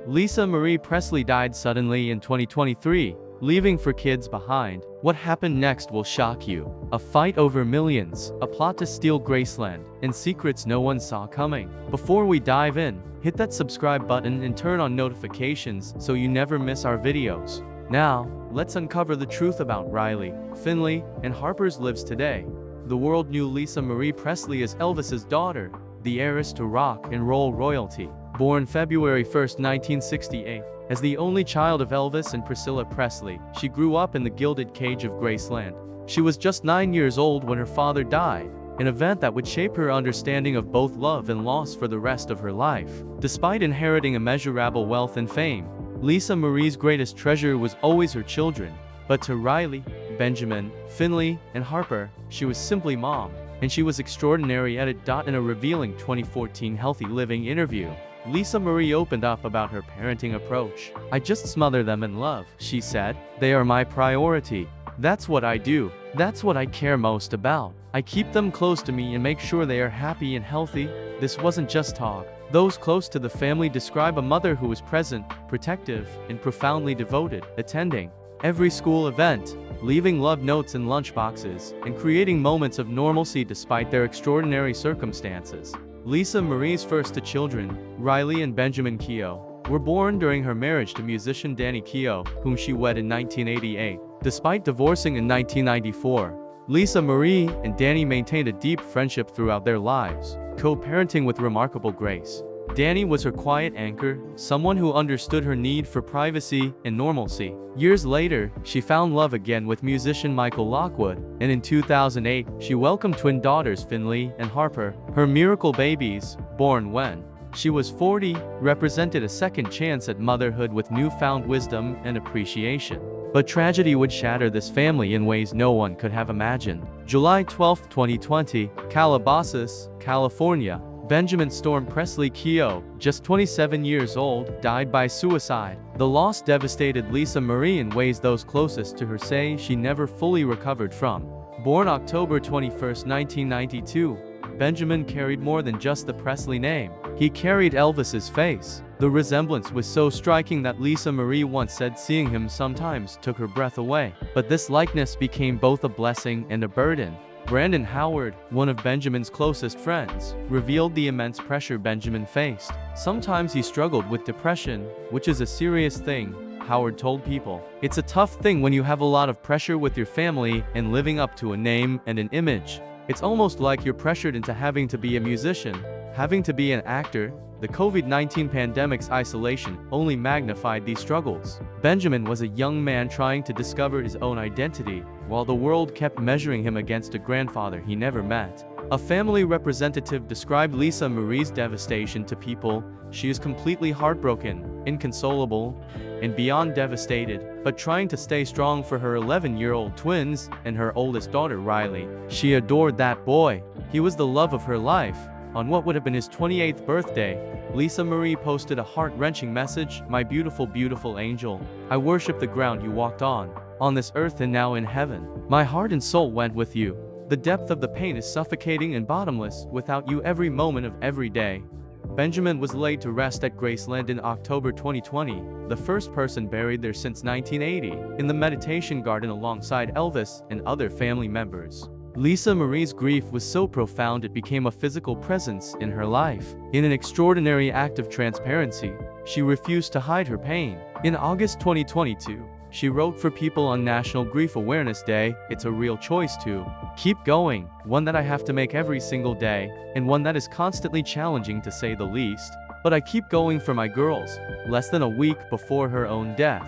Lisa Marie Presley died suddenly in 2023, leaving four kids behind. What happened next will shock you. A fight over millions, a plot to steal Graceland, and secrets no one saw coming. Before we dive in, hit that subscribe button and turn on notifications so you never miss our videos. Now, let's uncover the truth about Riley, Finley, and Harper's lives today. The world knew Lisa Marie Presley as Elvis's daughter, the heiress to rock and roll royalty. Born February 1, 1968, as the only child of Elvis and Priscilla Presley, she grew up in the gilded cage of Graceland. She was just 9 years old when her father died, an event that would shape her understanding of both love and loss for the rest of her life. Despite inheriting immeasurable wealth and fame, Lisa Marie's greatest treasure was always her children. But to Riley, Benjamin, Finley, and Harper, she was simply mom. And she was extraordinary at it. In a revealing 2014 Healthy Living interview, Lisa Marie opened up about her parenting approach. "I just smother them in love," she said. "They are my priority. That's what I do. That's what I care most about. I keep them close to me and make sure they are happy and healthy." This wasn't just talk. Those close to the family describe a mother who was present, protective, and profoundly devoted, attending every school event, leaving love notes in lunchboxes, and creating moments of normalcy despite their extraordinary circumstances. Lisa Marie's first two children, Riley and Benjamin Keough, were born during her marriage to musician Danny Keough, whom she wed in 1988. Despite divorcing in 1994, Lisa Marie and Danny maintained a deep friendship throughout their lives, co-parenting with remarkable grace. Danny was her quiet anchor, someone who understood her need for privacy and normalcy. Years later, she found love again with musician Michael Lockwood, and in 2008, she welcomed twin daughters Finley and Harper. Her miracle babies, born when she was 40, represented a second chance at motherhood with newfound wisdom and appreciation. But tragedy would shatter this family in ways no one could have imagined. July 12, 2020, Calabasas, California. Benjamin Storm Presley Keough, just 27 years old, died by suicide. The loss devastated Lisa Marie in ways those closest to her say she never fully recovered from. Born October 21, 1992, Benjamin carried more than just the Presley name. He carried Elvis's face. The resemblance was so striking that Lisa Marie once said seeing him sometimes took her breath away. But this likeness became both a blessing and a burden. Brandon Howard, one of Benjamin's closest friends, revealed the immense pressure Benjamin faced. Sometimes he struggled with depression, which is a serious thing, Howard told People. "It's a tough thing when you have a lot of pressure with your family and living up to a name and an image. It's almost like you're pressured into having to be a musician, having to be an actor." The COVID-19 pandemic's isolation only magnified these struggles. Benjamin was a young man trying to discover his own identity, while the world kept measuring him against a grandfather he never met. A family representative described Lisa Marie's devastation to People. "She is completely heartbroken, inconsolable, and beyond devastated, but trying to stay strong for her 11-year-old twins and her oldest daughter Riley. She adored that boy. He was the love of her life." On what would have been his 28th birthday, Lisa Marie posted a heart-wrenching message, "My beautiful, beautiful angel. I worship the ground you walked on this earth and now in heaven. My heart and soul went with you. The depth of the pain is suffocating and bottomless without you every moment of every day." Benjamin was laid to rest at Graceland in October 2020, the first person buried there since 1980, in the meditation garden alongside Elvis and other family members. Lisa Marie's grief was so profound it became a physical presence in her life. In an extraordinary act of transparency, she refused to hide her pain. In August 2022, she wrote for People on National Grief Awareness Day, "It's a real choice to keep going, one that I have to make every single day, and one that is constantly challenging to say the least. But I keep going for my girls." Less than a week before her own death,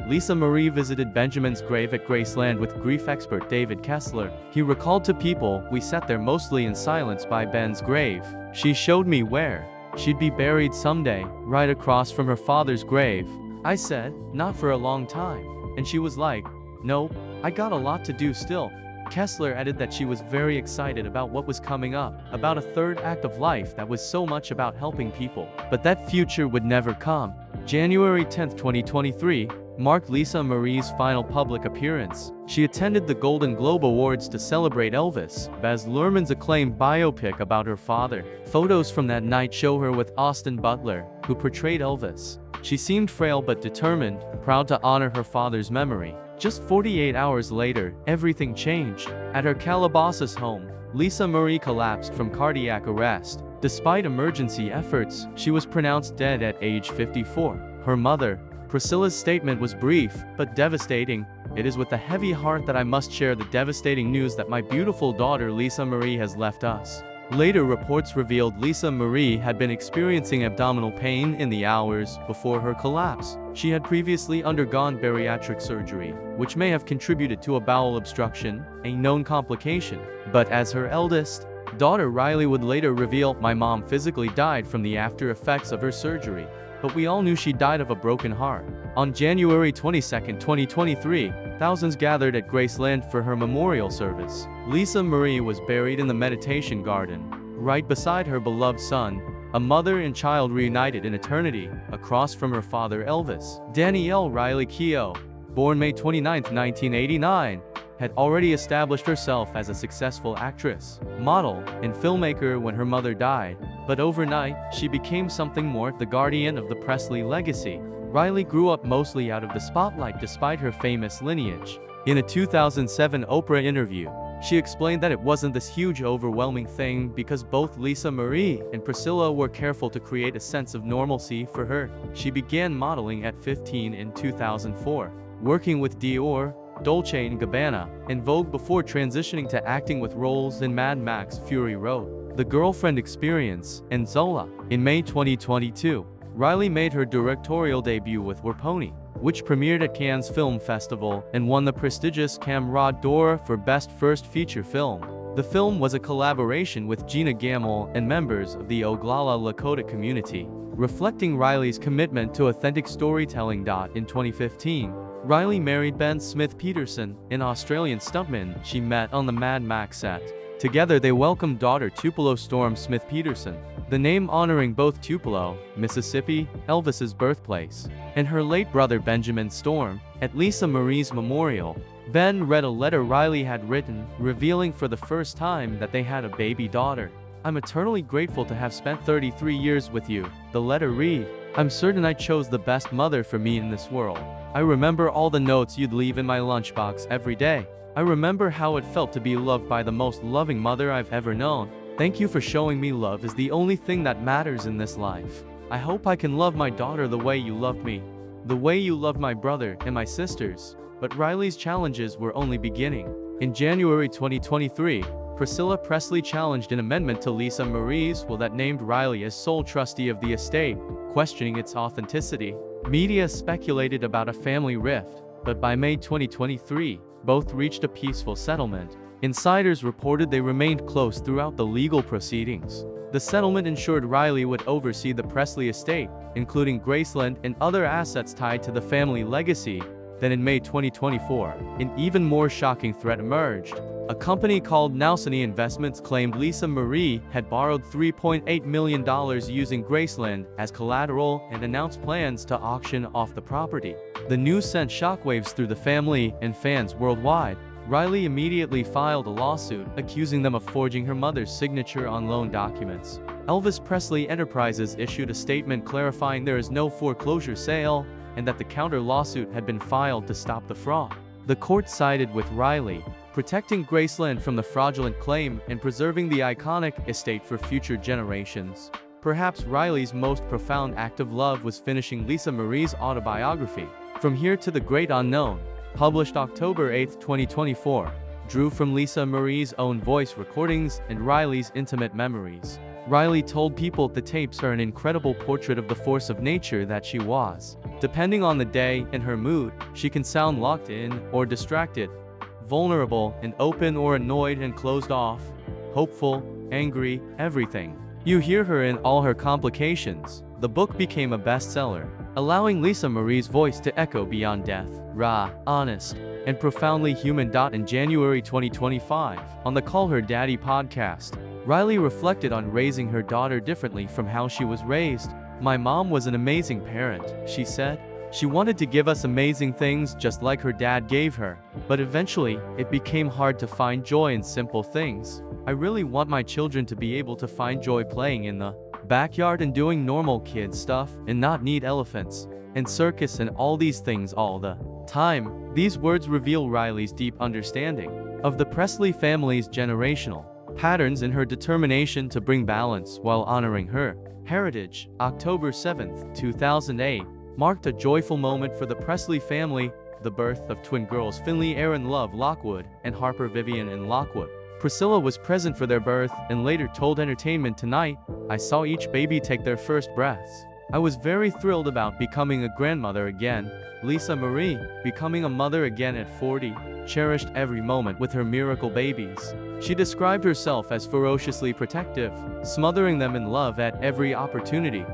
Lisa Marie visited Benjamin's grave at Graceland with grief expert David Kessler. He recalled to People, "We sat there mostly in silence by Ben's grave. She showed me where she'd be buried someday, right across from her father's grave. I said, 'Not for a long time.' And she was like, 'Nope, I got a lot to do still.'" Kessler added that she was very excited about what was coming up, about a third act of life that was so much about helping people. But that future would never come. January 10, 2023, marked Lisa Marie's final public appearance. She attended the Golden Globe Awards to celebrate Elvis, Baz Luhrmann's acclaimed biopic about her father. Photos from that night show her with Austin Butler, who portrayed Elvis. She seemed frail but determined, proud to honor her father's memory. Just 48 hours later, everything changed. At her Calabasas home, Lisa Marie collapsed from cardiac arrest. Despite emergency efforts, she was pronounced dead at age 54. Her mother, Priscilla's statement was brief, but devastating. "It is with a heavy heart that I must share the devastating news that my beautiful daughter Lisa Marie has left us." Later reports revealed Lisa Marie had been experiencing abdominal pain in the hours before her collapse. She had previously undergone bariatric surgery, which may have contributed to a bowel obstruction, a known complication. But as her eldest daughter Riley would later reveal, "My mom physically died from the after effects of her surgery, but we all knew she died of a broken heart." On January 22, 2023, thousands gathered at Graceland for her memorial service. Lisa Marie was buried in the meditation garden, right beside her beloved son, a mother and child reunited in eternity, across from her father Elvis. Danielle Riley Keough, born May 29, 1989, had already established herself as a successful actress, model, and filmmaker when her mother died. But overnight, she became something more, the guardian of the Presley legacy. Riley grew up mostly out of the spotlight despite her famous lineage. In a 2007 Oprah interview, she explained that it wasn't this huge overwhelming thing because both Lisa Marie and Priscilla were careful to create a sense of normalcy for her. She began modeling at 15 in 2004, working with Dior, Dolce & Gabbana, and Vogue before transitioning to acting with roles in Mad Max Fury Road, The Girlfriend Experience, and Zola. In May 2022, Riley made her directorial debut with Warponi, which premiered at Cannes Film Festival and won the prestigious Caméra d'Or for Best First Feature Film. The film was a collaboration with Gina Gamble and members of the Oglala Lakota community, reflecting Riley's commitment to authentic storytelling. In 2015, Riley married Ben Smith Peterson, an Australian stuntman she met on the Mad Max set. Together they welcomed daughter Tupelo Storm Smith Peterson, the name honoring both Tupelo, Mississippi, Elvis's birthplace, and her late brother Benjamin Storm. At Lisa Marie's memorial, Ben read a letter Riley had written, revealing for the first time that they had a baby daughter. "I'm eternally grateful to have spent 33 years with you," the letter read. "I'm certain I chose the best mother for me in this world. I remember all the notes you'd leave in my lunchbox every day. I remember how it felt to be loved by the most loving mother I've ever known. Thank you for showing me love is the only thing that matters in this life. I hope I can love my daughter the way you loved me, the way you loved my brother and my sisters." But Riley's challenges were only beginning. In January 2023, Priscilla Presley challenged an amendment to Lisa Marie's will that named Riley as sole trustee of the estate, questioning its authenticity. Media speculated about a family rift, but by May 2023, both reached a peaceful settlement. Insiders reported they remained close throughout the legal proceedings. The settlement ensured Riley would oversee the Presley estate, including Graceland and other assets tied to the family legacy. Then in May 2024, an even more shocking threat emerged. A company called Nowsony Investments claimed Lisa Marie had borrowed $3.8 million using Graceland as collateral and announced plans to auction off the property. The news sent shockwaves through the family and fans worldwide. Riley immediately filed a lawsuit, accusing them of forging her mother's signature on loan documents. Elvis Presley Enterprises issued a statement clarifying there is no foreclosure sale, and that the counter-lawsuit had been filed to stop the fraud. The court sided with Riley, protecting Graceland from the fraudulent claim and preserving the iconic estate for future generations. Perhaps Riley's most profound act of love was finishing Lisa Marie's autobiography, From Here to the Great Unknown, published October 8, 2024, drew from Lisa Marie's own voice recordings and Riley's intimate memories. Riley told people the tapes are an incredible portrait of the force of nature that she was. Depending on the day and her mood, she can sound locked in or distracted, vulnerable and open or annoyed and closed off, hopeful, angry, everything. You hear her in all her complications. The book became a bestseller, allowing Lisa Marie's voice to echo beyond death, raw, honest, and profoundly human. In January 2025, on the Call Her Daddy podcast, Riley reflected on raising her daughter differently from how she was raised. "My mom was an amazing parent," she said. "She wanted to give us amazing things just like her dad gave her. But eventually, it became hard to find joy in simple things. I really want my children to be able to find joy playing in the backyard and doing normal kid stuff and not need elephants and circus and all these things all the time. These words reveal Riley's deep understanding of the Presley family's generational patterns and her determination to bring balance while honoring her heritage. October 7, 2008, marked a joyful moment for the Presley family, the birth of twin girls Finley Erin Love Lockwood and Harper Vivian and Lockwood. Priscilla was present for their birth and later told Entertainment Tonight, "I saw each baby take their first breaths. I was very thrilled about becoming a grandmother again." Lisa Marie, becoming a mother again at 40, cherished every moment with her miracle babies. She described herself as ferociously protective, smothering them in love at every opportunity.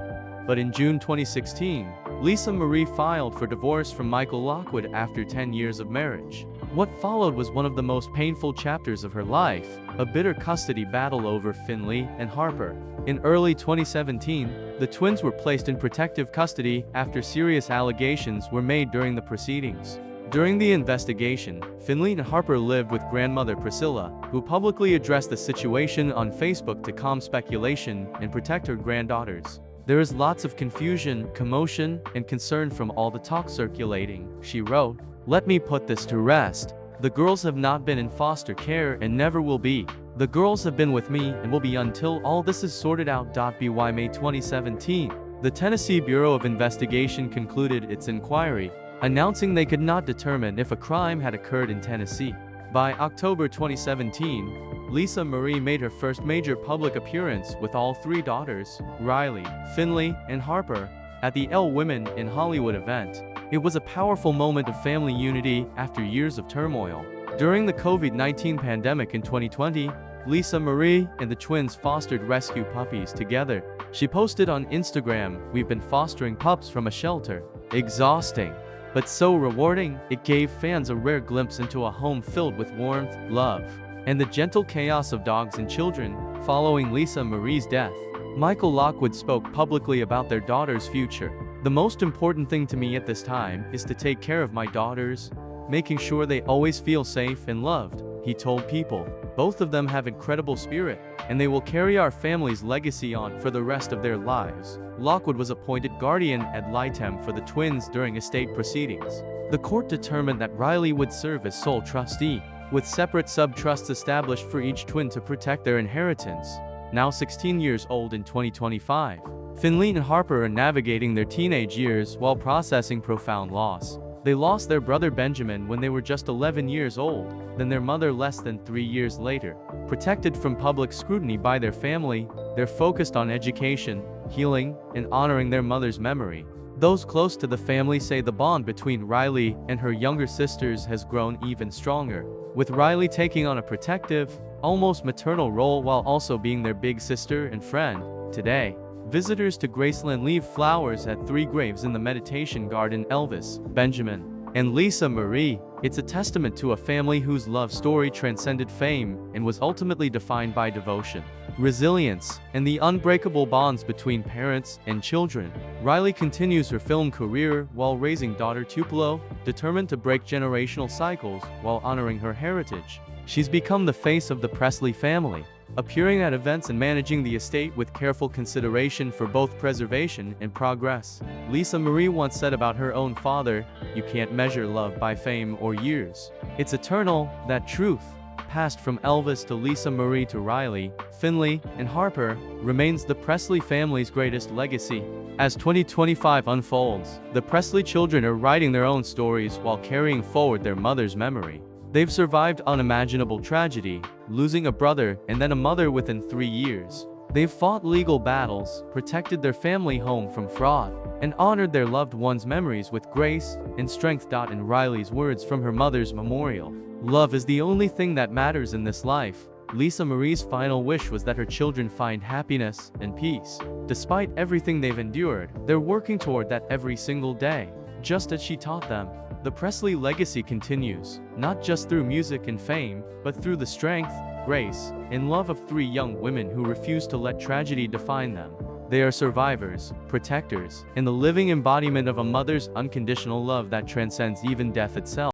But in June 2016, Lisa Marie filed for divorce from Michael Lockwood after 10 years of marriage. What followed was one of the most painful chapters of her life, a bitter custody battle over Finley and Harper. In early 2017, the twins were placed in protective custody after serious allegations were made during the proceedings. During the investigation, Finley and Harper lived with grandmother Priscilla, who publicly addressed the situation on Facebook to calm speculation and protect her granddaughters. "There is lots of confusion, commotion, and concern from all the talk circulating," she wrote. "Let me put this to rest. The girls have not been in foster care and never will be. The girls have been with me and will be until all this is sorted out." By May 2017, the Tennessee Bureau of Investigation concluded its inquiry, announcing they could not determine if a crime had occurred in Tennessee. By October 2017, Lisa Marie made her first major public appearance with all three daughters, Riley, Finley, and Harper, at the Elle Women in Hollywood event. It was a powerful moment of family unity after years of turmoil. During the COVID-19 pandemic in 2020, Lisa Marie and the twins fostered rescue puppies together. She posted on Instagram, "We've been fostering pups from a shelter. Exhausting, but so rewarding. It gave fans a rare glimpse into a home filled with warmth, love, and the gentle chaos of dogs and children." Following Lisa Marie's death, Michael Lockwood spoke publicly about their daughter's future. "The most important thing to me at this time is to take care of my daughters, making sure they always feel safe and loved," he told People. "Both of them have incredible spirit, and they will carry our family's legacy on for the rest of their lives." Lockwood was appointed guardian ad litem for the twins during estate proceedings. The court determined that Riley would serve as sole trustee, with separate sub-trusts established for each twin to protect their inheritance. Now 16 years old in 2025, Finley and Harper are navigating their teenage years while processing profound loss. They lost their brother Benjamin when they were just 11 years old, then their mother less than 3 years later. Protected from public scrutiny by their family, they're focused on education, healing, and honoring their mother's memory. Those close to the family say the bond between Riley and her younger sisters has grown even stronger, with Riley taking on a protective, almost maternal role while also being their big sister and friend. Today, visitors to Graceland leave flowers at 3 graves in the meditation garden: Elvis, Benjamin, and Lisa Marie. It's a testament to a family whose love story transcended fame and was ultimately defined by devotion, resilience, and the unbreakable bonds between parents and children. Riley continues her film career while raising daughter Tupelo, determined to break generational cycles while honoring her heritage. She's become the face of the Presley family, appearing at events and managing the estate with careful consideration for both preservation and progress. Lisa Marie once said about her own father, "You can't measure love by fame or years. It's eternal." That truth, passed from Elvis to Lisa Marie to Riley, Finley, and Harper, remains the Presley family's greatest legacy. As 2025 unfolds, the Presley children are writing their own stories while carrying forward their mother's memory. They've survived unimaginable tragedy, losing a brother and then a mother within 3 years. They've fought legal battles, protected their family home from fraud, and honored their loved ones' memories with grace and strength. In Riley's words from her mother's memorial, "Love is the only thing that matters in this life." Lisa Marie's final wish was that her children find happiness and peace. Despite everything they've endured, they're working toward that every single day, just as she taught them. The Presley legacy continues, not just through music and fame, but through the strength, grace, and love of 3 young women who refuse to let tragedy define them. They are survivors, protectors, and the living embodiment of a mother's unconditional love that transcends even death itself.